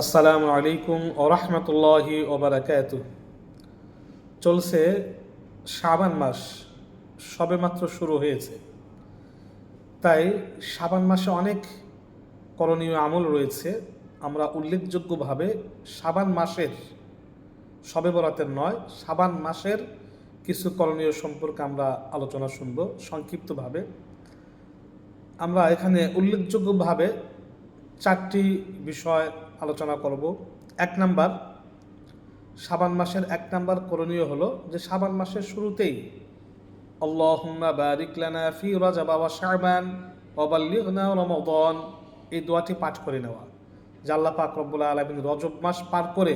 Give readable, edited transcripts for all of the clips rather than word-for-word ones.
আসসালামু আলাইকুম ওয়া রাহমাতুল্লাহি ওয়া বারাকাতুহু। চলছে শাবান মাস, সবেমাত্র শুরু হয়েছে। তাই শাবান মাসে অনেক করণীয় আমল রয়েছে। আমরা উল্লেখযোগ্যভাবে শাবান মাসের, শবে বরাতের নয়, শাবান মাসের কিছু করণীয় সম্পর্কে আমরা আলোচনা শুনব সংক্ষিপ্তভাবে। আমরা এখানে উল্লেখযোগ্যভাবে চারটি বিষয় আলোচনা করব। এক নাম্বার, শাবান মাসের এক নাম্বার করণীয় হলো যে শাবান মাসের শুরুতেই আল্লাহুম্মা বারিক লানা ফি রাজাব ওয়া শাবান ওয়া বাল্লিগনা রমাদান, এই দোয়াটি পাঠ করে নেওয়া। যে আল্লাহ পাক রব্বুল আলামিন রজব মাস পার করে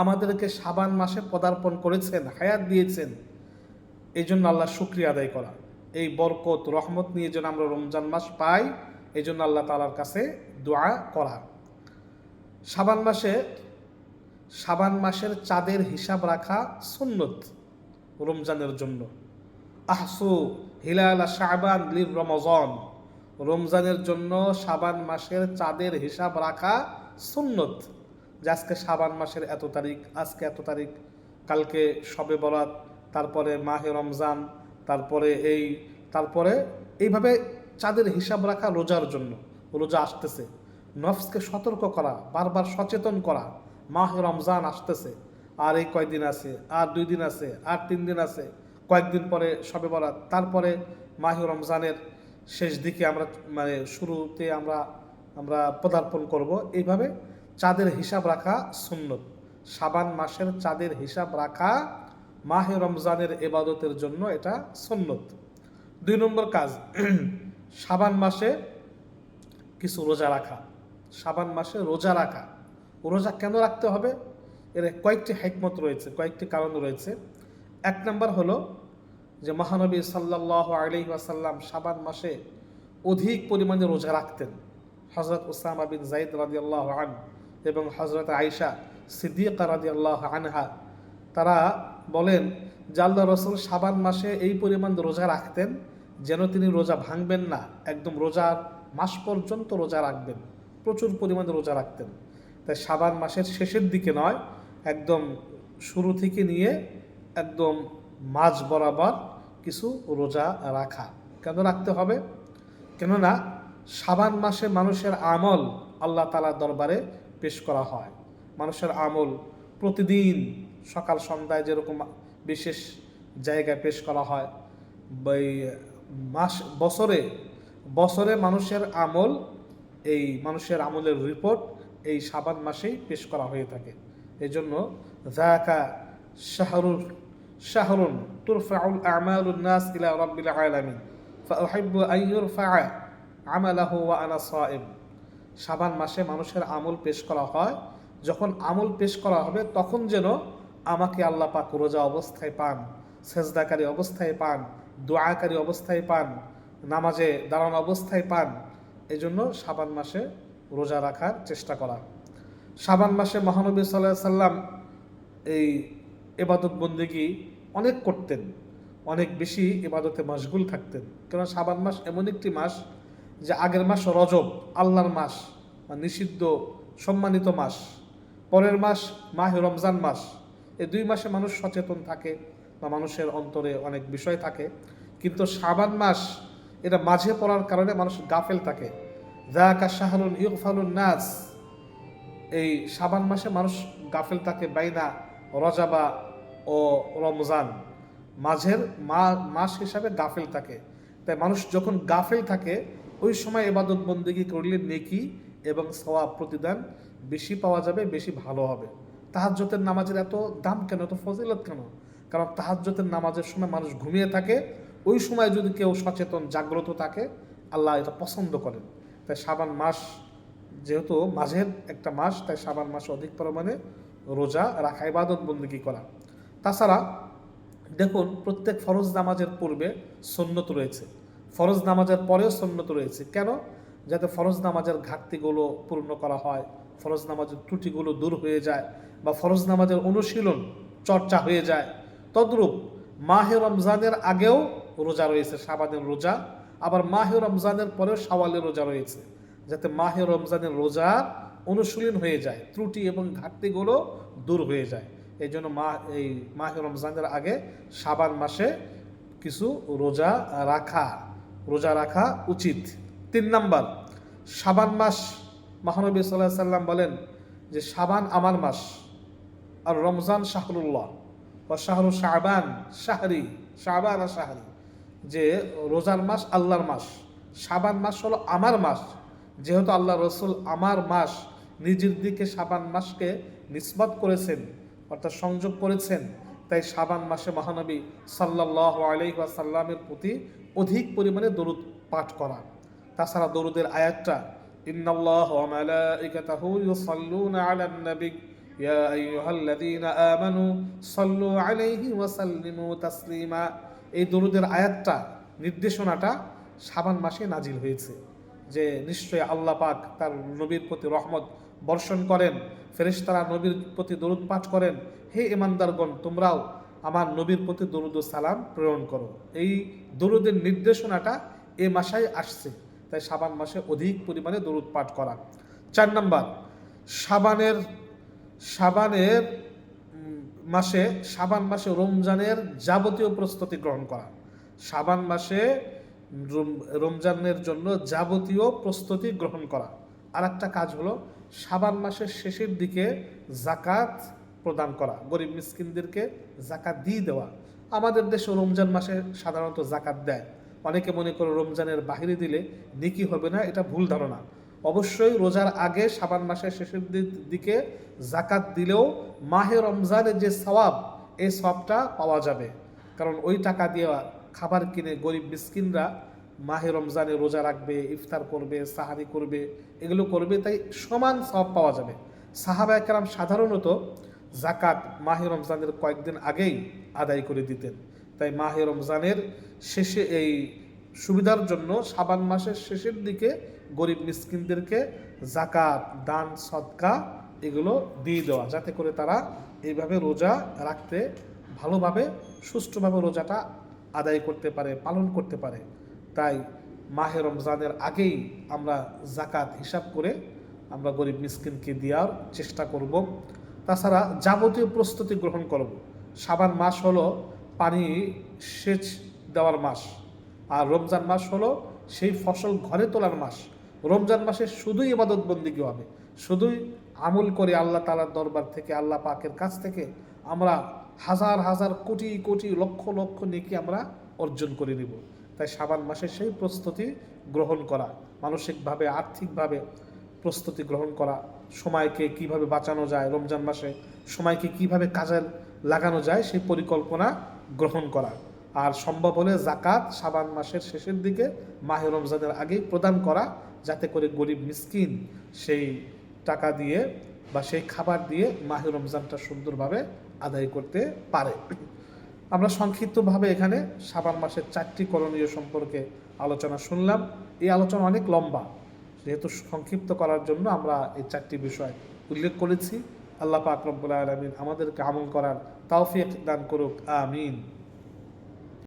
আমাদেরকে শাবান মাসে পদার্পণ করেছেন, হায়াত দিয়েছেন, এই জন্য আল্লাহ শুকরিয়া আদায় করা। এই বরকত রহমত নিয়ে যেন আমরা রমজান মাস পাই, এই জন্য আল্লাহ তাআলার কাছে দোয়া করা। শাবান মাসের চাঁদের হিসাব রাখা সুন্নত রমজানের জন্য। আহসু হিলাল শাবান লির রমজান, রমজানের জন্য শাবান মাসের চাঁদের হিসাব রাখা সুন্নত। যে আজকে শাবান মাসের এত তারিখ, আজকে এত তারিখ, কালকে শবে বরাত, তারপরে মাহে রমজান, তারপরে এইভাবে চাঁদের হিসাব রাখা রোজার জন্য। রোজা আসতেছে, নফসকে সতর্ক করা, বারবার সচেতন করা, মাহে রমজান আসতেছে, আর এই কয়েকদিন আছে, আর 2 দিন আছে, আর 3 দিন আছে, কয়েকদিন পরে শবে বরাত, তারপরে মাহে রমজানের শেষ দিকে শুরুতে আমরা পদার্পণ করব। এইভাবে চাঁদের হিসাব রাখা সুন্নত। শাবান মাসের চাঁদের হিসাব রাখা মাহে রমজানের ইবাদতের জন্য এটা সুন্নত। 2 নম্বর কাজ, শাবান মাসে কিছু রোজা রাখা। শাবান মাসে রোজা রাখা, রোজা কেন রাখতে হবে? এর কয়েকটি হিকমত রয়েছে, কয়েকটি কারণ রয়েছে। 1 নম্বর হলো যে মহানবী সাল্লাল্লাহু আলাইহি ওয়াসাল্লাম শাবান মাসে অধিক পরিমাণে রোজা রাখতেন। হযরত উসামা বিন যায়েদ রাদিয়াল্লাহু আনহু এবং হযরত আয়েশা সিদ্দিকা রাদিয়াল্লাহু আনহা তারা বলেন যে আল্লাহ রাসূল শাবান মাসে এই পরিমাণ রোজা রাখতেন যেন তিনি রোজা ভাঙবেন না, একদম রোজার মাস পর্যন্ত রোজা রাখবেন, প্রচুর পরিমাণে রোজা রাখতেন। তাই শাবান মাসের শেষের দিকে নয়, একদম শুরু থেকে নিয়ে একদম মাঝ বরাবর কিছু রোজা রাখা। কেন রাখতে হবে? কেননা শাবান মাসে মানুষের আমল আল্লাহ তাআলার দরবারে পেশ করা হয়। মানুষের আমল প্রতিদিন সকাল সন্ধ্যায় যেরকম বিশেষ জায়গায় পেশ করা হয়, বছরে মানুষের আমল, এই মানুষের আমলের রিপোর্ট এই শাবান মাসেই পেশ করা হয়ে থাকে। এই জন্য যাকা শাহরুন তুরফাউল আমালুন নাস ইলা রাব্বিল আলামিন ফাউহিব্বু আন ইউরফাআ আমালাহু ওয়া আনা সাইম। শাবান মাসে মানুষের আমল পেশ করা হয়, যখন আমল পেশ করা হবে তখন যেন আমাকে আল্লাহ পাক রোজা অবস্থায় পান, সেজদাকারী অবস্থায় পান, দোয়াকারী অবস্থায় পান, নামাজে দাঁড়ানো অবস্থায় পান। এই জন্য শাবান মাসে রোজা রাখার চেষ্টা করা। শাবান মাসে মহানবী সাল্লাল্লাহু আলাইহি সাল্লাম এই ইবাদত বন্দেগী অনেক করতেন, অনেক বেশি ইবাদতে মশগুল থাকতেন। কারণ শাবান মাস এমন একটি মাস যে আগের মাস রজব আল্লাহর মাস বা নিষিদ্ধ সম্মানিত মাস, পরের মাস মাহে রমজান মাস। এই 2 মাসে মানুষ সচেতন থাকে বা মানুষের অন্তরে অনেক বিষয় থাকে, কিন্তু শাবান মাস এটা মাঝে পড়ার কারণে মানুষ গাফেল থাকে। যাকা শাহরুন ইউগফালুন নাস, এই শাবান মাসে মানুষ গাফেল থাকে বাইনা রজাবা ও রমজান, মাঝের মাস হিসাবে গাফেল থাকে। তাই মানুষ যখন গাফেল থাকে ওই সময় ইবাদত বন্দেগী করলে নেকি এবং সওয়াব প্রতিদান বেশি পাওয়া যাবে, বেশি ভালো হবে। তাহাজ্জুদের নামাজের এত দাম কেন, এত ফজিলত কেন? কারণ তাহাজ্জুদের নামাজের সময় মানুষ ঘুমিয়ে থাকে, ওই সময় যদি কেউ সচেতন জাগ্রত থাকে আল্লাহ এটা পছন্দ করেন। তাই শাবান মাস যেহেতু মাঝের একটা মাস, তাই শাবান মাসে অধিক পরিমাণে রোজা রাখা, ইবাদত বন্দেগী করা। তাছাড়া দেখুন, প্রত্যেক ফরজ নামাজের পূর্বে সুন্নত রয়েছে, ফরজ নামাজের পরেও সুন্নত রয়েছে। কেন? যাতে ফরজ নামাজের ঘাটতিগুলো পূর্ণ করা হয়, ফরজ নামাজের ত্রুটিগুলো দূর হয়ে যায়, বা ফরজ নামাজের অনুশীলন চর্চা হয়ে যায়। তদ্রূপ মাহে রমজানের আগেও রোজা রয়েছে, শাবানের রোজা, আবার মাহে রমজানের পরেও শাওয়ালের রোজা রয়েছে, যাতে মাহে রমজানের রোজার অনুশীলন হয়ে যায়, ত্রুটি এবং ঘাটতিগুলো দূর হয়ে যায়। এই জন্য এই মাহে রমজানের আগে শাবান মাসে কিছু রোজা রাখা উচিত। 3 নাম্বার, শাবান মাস, মহানবী সাল্লাল্লাহু আলাইহি সাল্লাম বলেন যে শাবান আমার মাস, আর রমজান শাহরুল্লাহ ও শাহরু শাবান শাহরি, শাবান আর শাহরি, যে রোজার মাস আল্লাহর মাস, শাবান মাস হলো আমার মাস। যেহেতু আল্লাহ রসুল আমার মাস নিজের দিকে শাবান মাসকে নিসবত করেছেন, অর্থাৎ সংযোগ করেছেন, তাই শাবান মাসে মহানবী সাল্লাল্লাহু আলাইহি ওয়াসাল্লামের প্রতি অধিক পরিমাণে দরুদ পাঠ করা। তাছাড়া দরুদের আয়াতটা ইন্নাল্লাহা ওয়া মালাইকাতাহু ইউসাল্লুনা আলান নবী ইয়া আইয়ুহাল্লাযীনা আমানু সাল্লু আলাইহি ওয়া সাল্লিমু তাসলিমা, এই দরুদের আয়াতটা, নির্দেশনাটা শাবান মাসে নাজিল হয়েছে যে নিশ্চয়ই আল্লাহ পাক তার নবীর প্রতি রহমত বর্ষণ করেন, ফেরেশতারা নবীর প্রতি দরুদ পাঠ করেন, হে ঈমানদারগণ তোমরাও আমার নবীর প্রতি দরুদ ও সালাম প্রেরণ করো। এই দরুদের নির্দেশনাটা এ মাসেই আসছে, তাই শাবান মাসে অধিক পরিমাণে দরুদ পাঠ করা। 4 নাম্বার, শাবানের মাসে রমজানের যাবতীয় প্রস্তুতি গ্রহণ করা। শাবান মাসে রমজানের জন্য যাবতীয় প্রস্তুতি গ্রহণ করা। আর একটা কাজ হলো শাবান মাসের শেষের দিকে জাকাত প্রদান করা, গরিব মিসকিনদেরকে জাকাত দিয়ে দেওয়া। আমাদের দেশে রমজান মাসে সাধারণত জাকাত দেয়, অনেকে মনে করে রমজানের বাহিরে দিলে নেকি হবে না, এটা ভুল ধারণা। অবশ্যই রোজার আগে শাবান মাসের শেষের দিকে জাকাত দিলেও মাহে রমজানের যে সওয়াব, এই সওয়াবটা পাওয়া যাবে। কারণ ওই টাকা দিয়ে খাবার কিনে গরিব মিসকিনরা মাহে রমজানে রোজা রাখবে, ইফতার করবে, সাহারি করবে, এগুলো করবে, তাই সমান সওয়াব পাওয়া যাবে। সাহাবায়ে কেরাম সাধারণত জাকাত মাহে রমজানের কয়েকদিন আগেই আদায় করে দিতেন। তাই মাহে রমজানের শেষে এই সুবিধার জন্য শাবান মাসের শেষের দিকে গরিব মিসকিনদেরকে জাকাত, দান, সদকা এগুলো দিয়ে দেওয়া, যাতে করে তারা এইভাবে রোজা রাখতে ভালোভাবে সুষ্ঠুভাবে রোজাটা আদায় করতে পারে, পালন করতে পারে। তাই মাহে রমজানের আগেই আমরা জাকাত হিসাব করে আমরা গরিব মিসকিনকে দেওয়ার চেষ্টা করব। তাছাড়া যাবতীয় প্রস্তুতি গ্রহণ করব। শাবান মাস হলো পানি সেচ দেওয়ার মাস, আর রমজান মাস হলো সেই ফসল ঘরে তোলার মাস। রমজান মাসে শুধুই ইবাদত বন্দিগি হবে, শুধুই আমল করে আল্লাহ তাআলার দরবার থেকে, আল্লাহ পাকের কাছ থেকে আমরা হাজার হাজার কোটি কোটি লক্ষ লক্ষ নেকি আমরা অর্জন করে নিব। তাই শাবান মাসে সেই প্রস্তুতি গ্রহণ করা, মানসিকভাবে আর্থিকভাবে প্রস্তুতি গ্রহণ করা, সময়কে কিভাবে বাঁচানো যায়, রমজান মাসে সময়কে কিভাবে কাজে লাগানো যায় সেই পরিকল্পনা গ্রহণ করা। আর সম্ভব হলে জাকাত শাবান মাসের শেষের দিকে মাহে রমজানের আগেই প্রদান করা, যাতে করে গরিব মিসকিন সেই টাকা দিয়ে বা সেই খাবার দিয়ে মাহে রমজানটা সুন্দরভাবে আদায় করতে পারে। আমরা সংক্ষিপ্তভাবে এখানে শাবান মাসের 4টি করণীয় সম্পর্কে আলোচনা শুনলাম। এই আলোচনা অনেক লম্বা, যেহেতু সংক্ষিপ্ত করার জন্য আমরা এই 4টি বিষয় উল্লেখ করেছি। আল্লাহ পাক রব্বুল আলামিন আমাদেরকে আমল করার তৌফিক দান করুক, আমিন।